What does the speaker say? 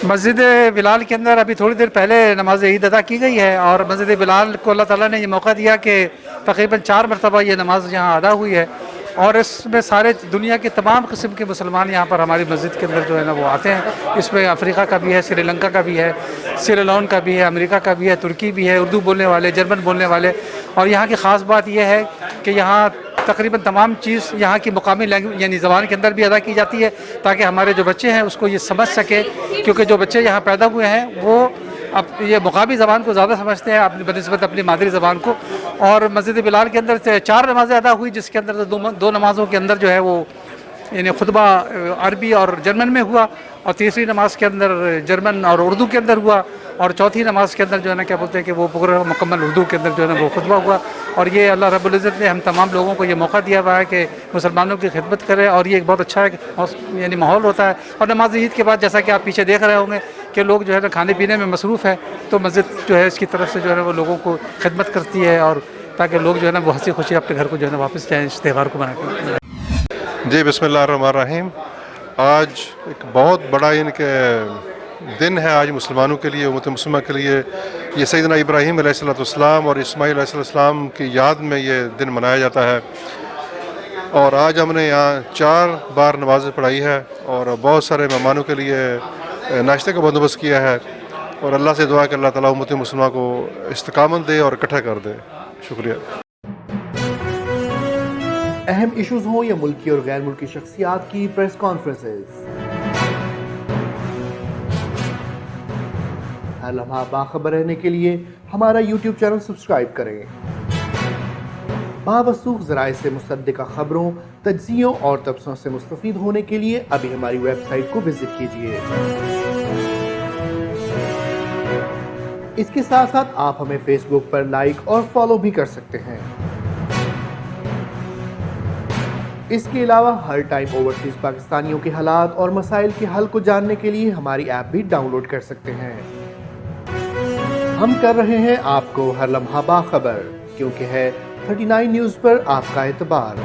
مسجد بلال کے اندر ابھی تھوڑی دیر پہلے نماز عید ادا کی گئی ہے، اور مسجد بلال کو اللہ تعالیٰ نے یہ موقع دیا کہ تقریباً 4 مرتبہ یہ نماز یہاں ادا ہوئی ہے، اور اس میں سارے دنیا کے تمام قسم کے مسلمان یہاں پر ہماری مسجد کے اندر جو ہے نا وہ آتے ہیں۔ اس میں افریقہ کا بھی ہے، سری لنکا کا بھی ہے، سیری لون کا بھی ہے، امریکہ کا بھی ہے، ترکی بھی ہے، اردو بولنے والے، جرمن بولنے والے۔ اور یہاں کی خاص بات یہ ہے کہ یہاں تقریباً تمام چیز یہاں کی مقامی لینگویج یعنی زبان کے اندر بھی ادا کی جاتی ہے، تاکہ ہمارے جو بچے ہیں اس کو یہ سمجھ سکے، کیونکہ جو بچے یہاں پیدا ہوئے ہیں وہ اب یہ مقامی زبان کو زیادہ سمجھتے ہیں بنسبت اپنی مادری زبان کو۔ اور مسجد بلال کے اندر 4 نمازیں ادا ہوئی، جس کے اندر دو نمازوں کے اندر جو ہے وہ یعنی خطبہ عربی اور جرمن میں ہوا، اور تیسری نماز کے اندر جرمن اور اردو کے اندر ہوا، اور چوتھی نماز کے اندر جو ہے نا کیا بولتے ہیں کہ وہ پورا مکمل اردو کے اندر جو ہے نا وہ خطبہ ہوا۔ اور یہ اللہ رب العزت نے ہم تمام لوگوں کو یہ موقع دیا ہوا ہے کہ مسلمانوں کی خدمت کرے، اور یہ ایک بہت اچھا یعنی ماحول ہوتا ہے۔ اور نماز عید کے بعد جیسا کہ آپ پیچھے دیکھ رہے ہوں گے کہ لوگ جو ہے نا کھانے پینے میں مصروف ہے، تو مسجد جو ہے اس کی طرف سے جو ہے نا وہ لوگوں کو خدمت کرتی ہے، اور تاکہ لوگ جو ہے نا وہ ہنسی خوشی اپنے گھر کو جو ہے نا واپس جائیں اس تہوار کو منا کر۔ جی بسم اللہ الرحمن الرحیم۔ آج ایک بہت بڑا ان کے دن ہے آج مسلمانوں کے لیے، امت مسلمہ کے لیے۔ یہ سیدنا ابراہیم علیہ السلام اور اسماعیل علیہ السلام کی یاد میں یہ دن منایا جاتا ہے، اور آج ہم نے یہاں 4 بار نماز پڑھائی ہے، اور بہت سارے مہمانوں کے لیے ناشتے کا بندوبست کیا ہے، اور اللہ سے دعا کہ اللہ تعالیٰ امت مسلمہ کو استقامت دے اور اکٹھا کر دے۔ شکریہ۔ اہم ایشوز ہوں یا ملکی اور غیر ملکی شخصیات کی پریس کانفرنسز، ہر لمحہ باخبر رہنے کے لیے ہمارا یوٹیوب چینل سبسکرائب کریں۔ باوثوق ذرائع سے مصدقہ خبروں، تجزیوں اور تبصروں سے مستفید ہونے کے لیے ابھی ہماری ویب سائٹ کو وزٹ کیجیے۔ اس کے ساتھ ساتھ آپ ہمیں فیس بک پر لائک اور فالو بھی کر سکتے ہیں۔ اس کے علاوہ ہر ٹائم اوورسیز پاکستانیوں کے حالات اور مسائل کے حل کو جاننے کے لیے ہماری ایپ بھی ڈاؤن لوڈ کر سکتے ہیں۔ ہم کر رہے ہیں آپ کو ہر لمحہ باخبر، کیونکہ ہے 39 نیوز پر آپ کا اعتبار۔